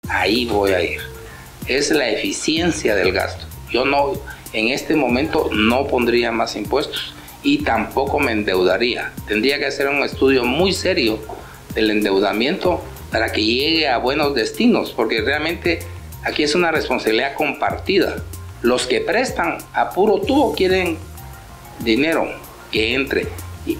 ahí voy a ir. Es la eficiencia del gasto. Yo no, en este momento no pondría más impuestos y tampoco me endeudaría. Tendría que hacer un estudio muy serio del endeudamiento para que llegue a buenos destinos, porque realmente aquí es una responsabilidad compartida. Los que prestan a puro tubo quieren dinero que entre. Y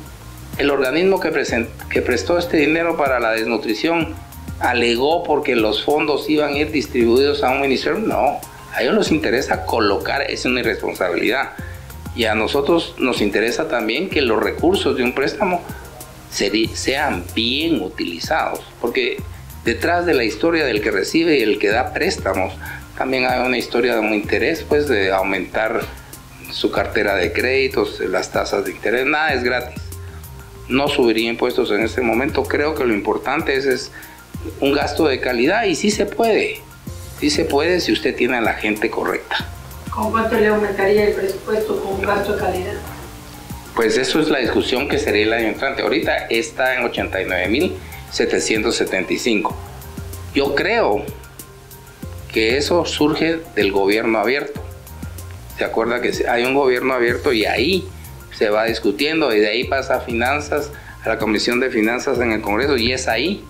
el organismo que prestó este dinero para la desnutrición alegó porque los fondos iban a ir distribuidos a un ministerio. No, a ellos les interesa colocar, es una irresponsabilidad. Y a nosotros nos interesa también que los recursos de un préstamo sean bien utilizados, porque detrás de la historia del que recibe y el que da préstamos también hay una historia de un interés, pues, de aumentar su cartera de créditos, las tasas de interés. Nada es gratis. No subiría impuestos en este momento. Creo que lo importante es un gasto de calidad, y sí se puede si usted tiene a la gente correcta. ¿Con cuánto le aumentaría el presupuesto con un gasto de calidad? Pues eso es la discusión que sería el año entrante. Ahorita está en 89.775. Yo creo que eso surge del gobierno abierto. ¿Se acuerda que hay un gobierno abierto y ahí se va discutiendo, y de ahí pasa a finanzas, a la Comisión de Finanzas en el Congreso, y es ahí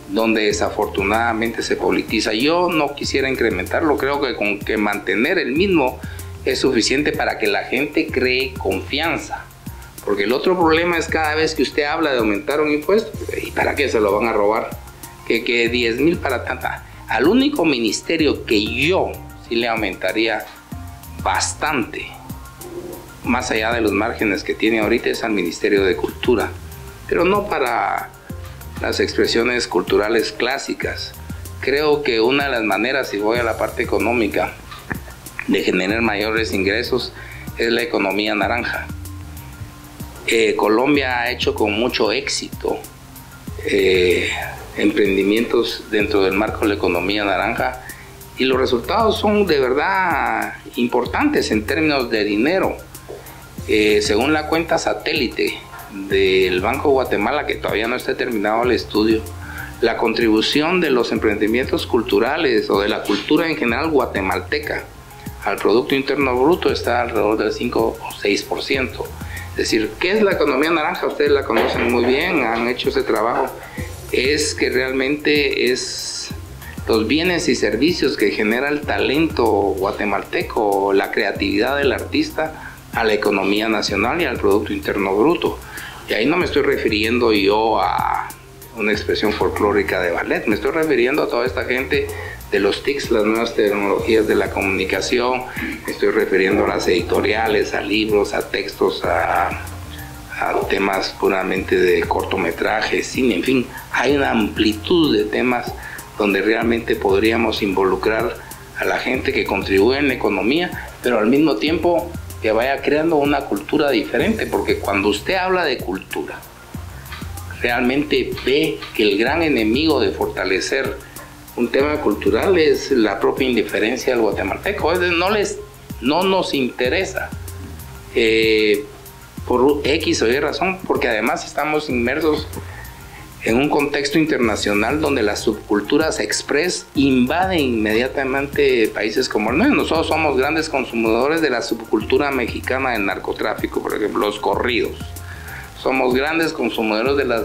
donde desafortunadamente se politiza? Yo no quisiera incrementarlo, creo que con que mantener el mismo es suficiente para que la gente cree confianza. Porque el otro problema es cada vez que usted habla de aumentar un impuesto, ¿y para qué se lo van a robar? Que 10.000 para tanta. Al único ministerio que yo sí le aumentaría bastante, más allá de los márgenes que tiene ahorita, es al Ministerio de Cultura. Pero no para las expresiones culturales clásicas. Creo que una de las maneras, si voy a la parte económica, de generar mayores ingresos es la economía naranja. Colombia ha hecho con mucho éxito emprendimientos dentro del marco de la economía naranja, y los resultados son de verdad importantes en términos de dinero. Según la cuenta satélite del Banco de Guatemala, que todavía no está terminado el estudio, la contribución de los emprendimientos culturales o de la cultura en general guatemalteca al Producto Interno Bruto está alrededor del 5 o 6%. Es decir, ¿qué es la economía naranja? Ustedes la conocen muy bien, han hecho ese trabajo. Es que realmente es los bienes y servicios que genera el talento guatemalteco, la creatividad del artista, a la economía nacional y al Producto Interno Bruto. Y ahí no me estoy refiriendo yo a una expresión folclórica de ballet, me estoy refiriendo a toda esta gente de los TICs, las nuevas tecnologías de la comunicación, me estoy refiriendo a las editoriales, a libros, a textos, a temas puramente de cortometraje, cine, en fin, hay una amplitud de temas donde realmente podríamos involucrar a la gente que contribuye en la economía, pero al mismo tiempo que vaya creando una cultura diferente, porque cuando usted habla de cultura, realmente ve que el gran enemigo de fortalecer un tema cultural es la propia indiferencia del guatemalteco. No nos interesa por X o Y razón, porque además estamos inmersos en un contexto internacional donde las subculturas express invaden inmediatamente países como el nuestro. Nosotros somos grandes consumidores de la subcultura mexicana del narcotráfico, por ejemplo, los corridos. Somos grandes consumidores de la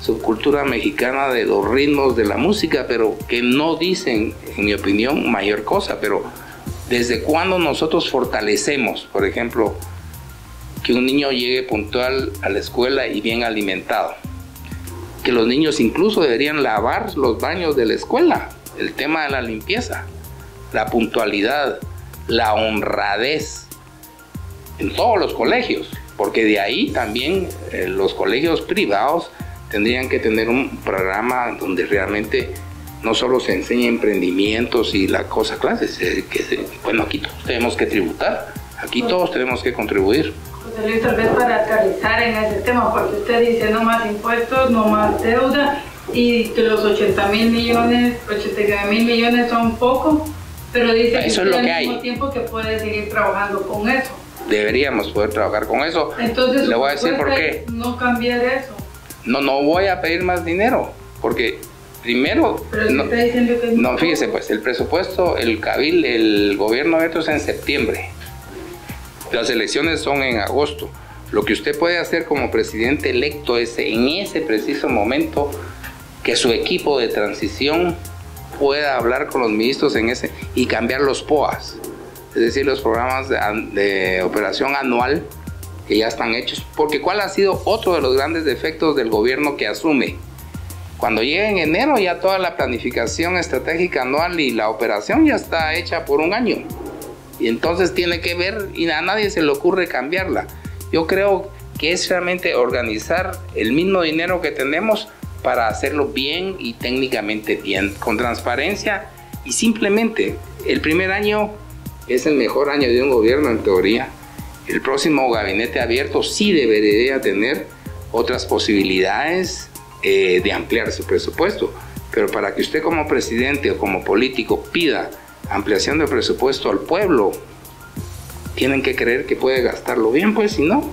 subcultura mexicana de los ritmos de la música, pero que no dicen, en mi opinión, mayor cosa. Pero ¿desde cuándo nosotros fortalecemos, por ejemplo, que un niño llegue puntual a la escuela y bien alimentado? Que los niños incluso deberían lavar los baños de la escuela. El tema de la limpieza, la puntualidad, la honradez en todos los colegios, porque de ahí también los colegios privados tendrían que tener un programa donde realmente no solo se enseña emprendimientos y la cosa clases, bueno, aquí todos tenemos que tributar, aquí todos tenemos que contribuir. José Luis, tal vez para aterrizar en ese tema, porque usted dice no más impuestos, no más deuda, y que los 89 mil millones son poco, pero dice que usted al mismo tiempo que puede seguir trabajando con eso. Deberíamos poder trabajar con eso. Entonces, le voy a decir por qué. No cambiar eso. No voy a pedir más dinero, porque primero, no, fíjese pues, el presupuesto, el gobierno de es en septiembre, las elecciones son en agosto. Lo que usted puede hacer como presidente electo es en ese preciso momento que su equipo de transición pueda hablar con los ministros y cambiar los POAs, es decir, los programas de operación anual que ya están hechos, porque ¿cuál ha sido otro de los grandes defectos del gobierno que asume? Cuando llega en enero ya toda la planificación estratégica anual y la operación ya está hecha por un año, y entonces tiene que ver y a nadie se le ocurre cambiarla. Yo creo que es realmente organizar el mismo dinero que tenemos para hacerlo bien y técnicamente bien, con transparencia, y simplemente el primer año es el mejor año de un gobierno en teoría. El próximo gabinete abierto sí debería tener otras posibilidades de ampliar su presupuesto, pero para que usted como presidente o como político pida ampliación de presupuesto al pueblo, tienen que creer que puede gastarlo bien, pues si no,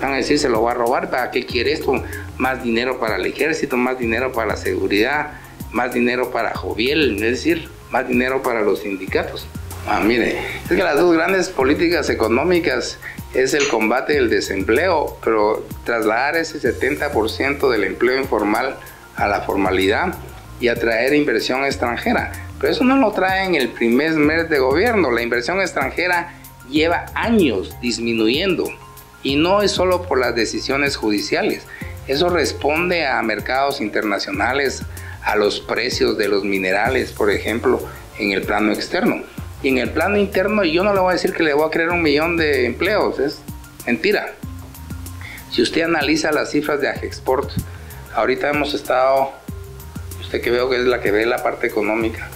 van a decir se lo va a robar. ¿Para qué quiere esto? Más dinero para el ejército, más dinero para la seguridad, más dinero para Joviel, es decir, más dinero para los sindicatos. Mire, es que las dos grandes políticas económicas es el combate del desempleo, pero trasladar ese 70% del empleo informal a la formalidad y atraer inversión extranjera. Pero eso no lo trae en el primer mes de gobierno. La inversión extranjera lleva años disminuyendo y no es solo por las decisiones judiciales. Eso responde a mercados internacionales, a los precios de los minerales, por ejemplo, en el plano externo. Y en el plano interno yo no le voy a decir que le voy a crear 1 millón de empleos, es mentira. Si usted analiza las cifras de Agexport, ahorita hemos estado, usted que veo que es la que ve la parte económica,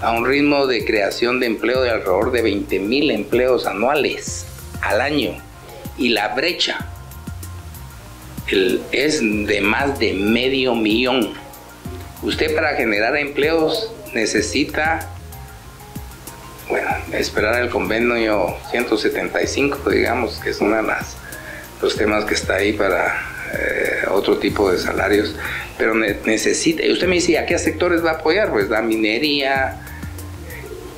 a un ritmo de creación de empleo de alrededor de 20,000 empleos anuales al año. Y la brecha es de más de 500,000. Usted para generar empleos necesita, bueno, esperar el convenio 175, digamos, que es uno de los temas que está ahí para otro tipo de salarios, pero necesita, y usted me dice, ¿a qué sectores va a apoyar? Pues la minería,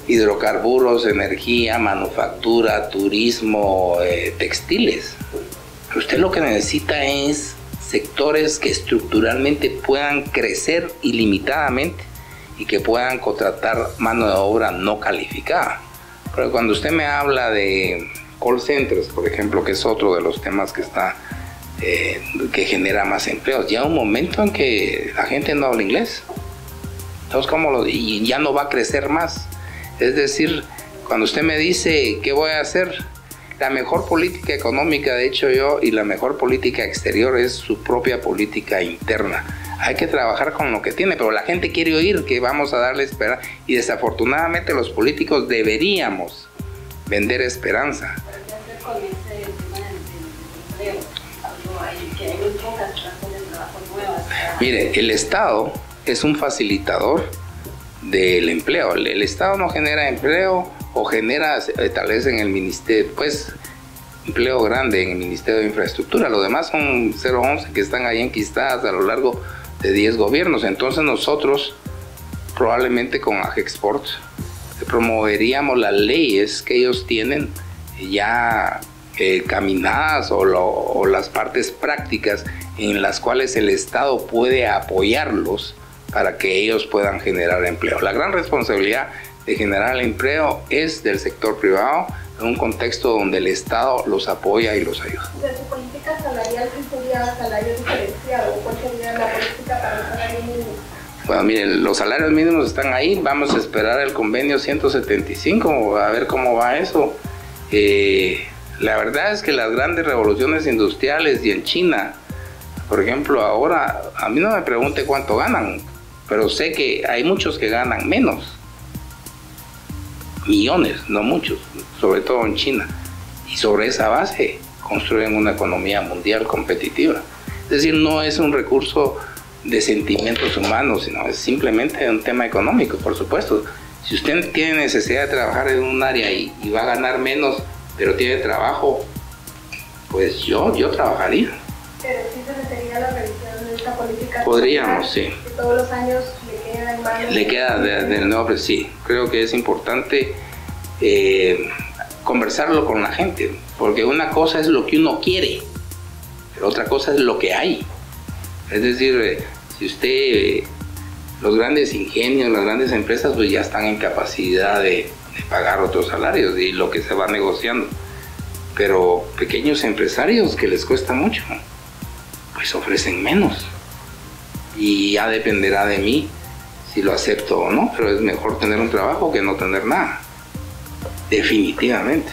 hidrocarburos, energía, manufactura, turismo, textiles. Usted lo que necesita es sectores que estructuralmente puedan crecer ilimitadamente y que puedan contratar mano de obra no calificada. Pero cuando usted me habla de call centers, por ejemplo, que es otro de los temas que está que genera más empleos, ya un momento en que la gente no habla inglés. Entonces, y ya no va a crecer más. Es decir, cuando usted me dice ¿qué voy a hacer? La mejor política económica, de hecho yo, y la mejor política exterior es su propia política interna. Hay que trabajar con lo que tiene, pero la gente quiere oír que vamos a darle esperanza, y desafortunadamente los políticos deberíamos vender esperanza. Mire, el Estado es un facilitador del empleo. El Estado no genera empleo, o genera tal vez en el ministerio, pues empleo grande en el Ministerio de Infraestructura. Lo demás son 011 que están ahí enquistadas a lo largo de 10 gobiernos. Entonces nosotros probablemente con Agexport promoveríamos las leyes que ellos tienen ya caminadas o las partes prácticas en las cuales el Estado puede apoyarlos para que ellos puedan generar empleo. La gran responsabilidad de generar el empleo es del sector privado, en un contexto donde el Estado los apoya y los ayuda. ¿De su política salarial qué sería salario diferenciado? ¿Cuál sería la política para el salario mínimo? Bueno, miren, los salarios mínimos están ahí, vamos a esperar el convenio 175, a ver cómo va eso. La verdad es que las grandes revoluciones industriales y en China, por ejemplo, ahora, a mí no me pregunte cuánto ganan, pero sé que hay muchos que ganan menos. Millones, no muchos, sobre todo en China. Y sobre esa base construyen una economía mundial competitiva. Es decir, no es un recurso de sentimientos humanos, sino es simplemente un tema económico, por supuesto. Si usted tiene necesidad de trabajar en un área y va a ganar menos, pero tiene trabajo, pues yo trabajaría. Pero sí se metería la revisión de esta política. Podríamos, sí. Que todos los años le Le queda del nuevo presidente. Sí, creo que es importante conversarlo con la gente, porque una cosa es lo que uno quiere, pero otra cosa es lo que hay. Es decir, si usted, los grandes ingenios, las grandes empresas, pues ya están en capacidad de pagar otros salarios y lo que se va negociando. Pero pequeños empresarios que les cuesta mucho, pues ofrecen menos. Y ya dependerá de mí si lo acepto o no, pero es mejor tener un trabajo que no tener nada. Definitivamente.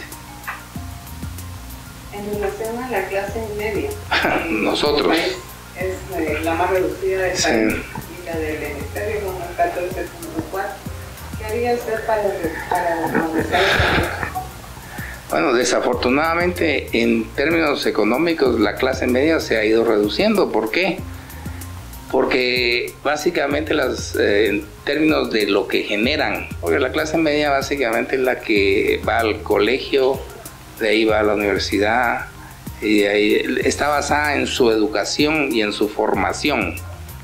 En relación a la clase media, nosotros es la más reducida del sí. país y la del hemisferio con el 14.4. ¿Qué haría usted para comenzar esa? Bueno, desafortunadamente en términos económicos la clase media se ha ido reduciendo. ¿Por qué? Porque básicamente en términos de lo que generan, porque la clase media básicamente es la que va al colegio, de ahí va a la universidad, y de ahí está basada en su educación y en su formación,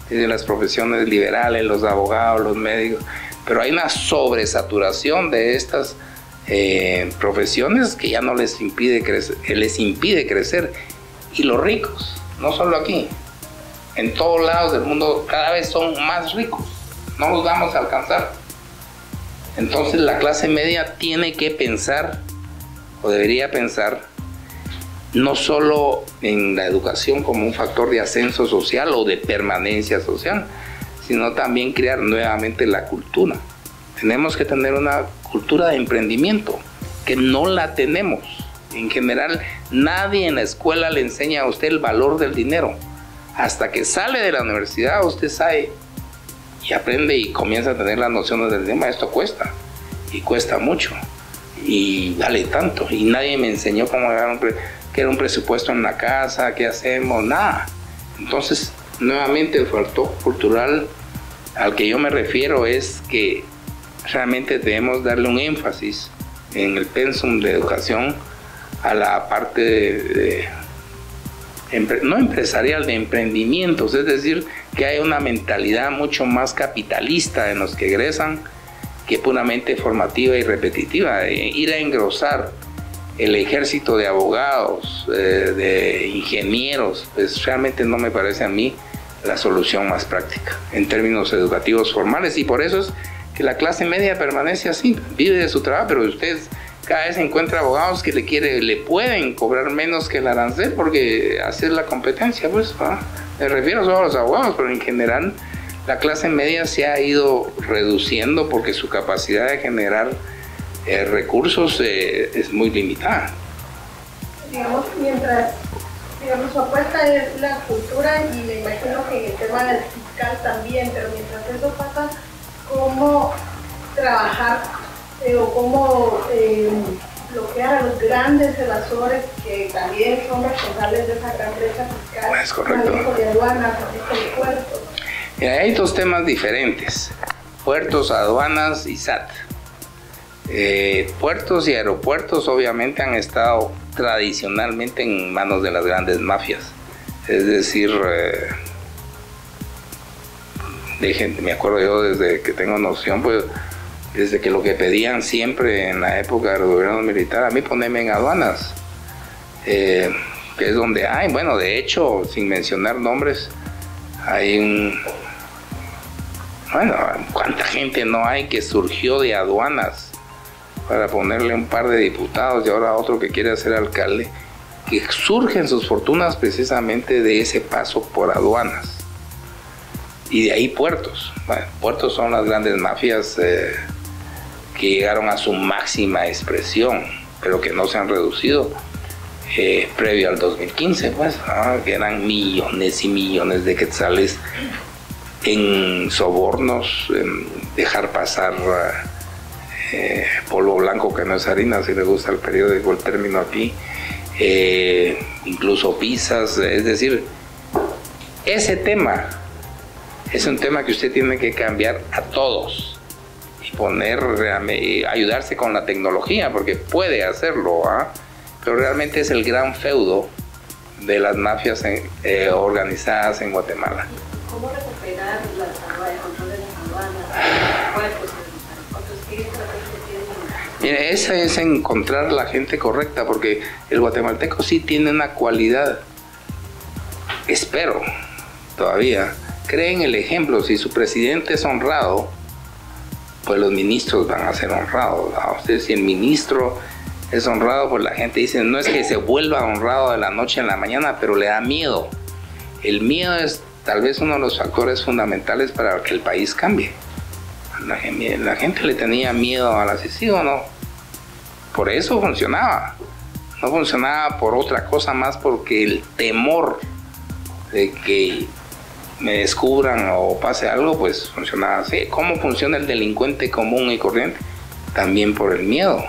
de las profesiones liberales, los abogados, los médicos, pero hay una sobresaturación de estas profesiones que ya no les impide crecer, y los ricos, no solo aquí, en todos lados del mundo cada vez son más ricos, no los vamos a alcanzar. Entonces la clase media tiene que pensar, o debería pensar, no solo en la educación como un factor de ascenso social o de permanencia social, sino también crear nuevamente la cultura. Tenemos que tener una cultura de emprendimiento, que no la tenemos. En general, nadie en la escuela le enseña a usted el valor del dinero. Hasta que sale de la universidad, usted sabe y aprende y comienza a tener las nociones del tema. Esto cuesta, y cuesta mucho, y vale tanto. Y nadie me enseñó cómo que era un presupuesto en la casa, qué hacemos, nada. Entonces, nuevamente el factor cultural al que yo me refiero es que realmente debemos darle un énfasis en el pensum de educación a la parte no empresarial, de emprendimientos, es decir, que hay una mentalidad mucho más capitalista en los que egresan que puramente formativa y repetitiva. Ir a engrosar el ejército de abogados, de ingenieros, pues realmente no me parece a mí la solución más práctica en términos educativos formales, y por eso es que la clase media permanece así, vive de su trabajo, pero ustedes cada vez encuentra abogados que le pueden cobrar menos que el arancel, porque así es la competencia, pues, ¿no? Me refiero solo a los abogados, pero en general la clase media se ha ido reduciendo porque su capacidad de generar recursos es muy limitada. Digamos, su apuesta es la cultura, y me imagino que en el tema del fiscal también, pero mientras eso pasa, ¿cómo trabajar o cómo bloquear a los grandes evasores que también son responsables de esa gran brecha fiscal? Es correcto. Manejo de aduanas, manejo de puertos. Hay dos temas diferentes: puertos, aduanas y SAT. Puertos y aeropuertos obviamente han estado tradicionalmente en manos de las grandes mafias, es decir, me acuerdo yo desde que tengo noción, pues desde que lo que pedían siempre en la época del gobierno militar, a mí ponerme en aduanas, que es donde hay, bueno, de hecho, sin mencionar nombres, hay cuánta gente no hay que surgió de aduanas para ponerle un par de diputados y ahora otro que quiere ser alcalde, que surgen sus fortunas precisamente de ese paso por aduanas. Y de ahí puertos. Bueno, puertos son las grandes mafias que llegaron a su máxima expresión, pero que no se han reducido previo al 2015, pues, que eran millones y millones de quetzales en sobornos, en dejar pasar polvo blanco que no es harina, si le gusta el periódico el término aquí, incluso pizzas. Es decir, ese tema es un tema que usted tiene que cambiar a todos y ayudarse con la tecnología, porque puede hacerlo, pero realmente es el gran feudo de las mafias organizadas en Guatemala. ¿Cómo recuperar el control de las aduanas? estrategia tienen? Mire, esa es encontrar la gente correcta, porque el guatemalteco sí tiene una cualidad, espero, todavía, creen el ejemplo. Si su presidente es honrado, pues los ministros van a ser honrados, ¿no? Usted, si el ministro es honrado, pues la gente dice, no es que se vuelva honrado de la noche a la mañana, pero le da miedo. El miedo es tal vez uno de los factores fundamentales para que el país cambie. La gente le tenía miedo al asesino, ¿no? Por eso funcionaba. No funcionaba por otra cosa más, porque el temor de que me descubran o pase algo, pues funcionaba así. ¿Cómo funciona el delincuente común y corriente? También por el miedo.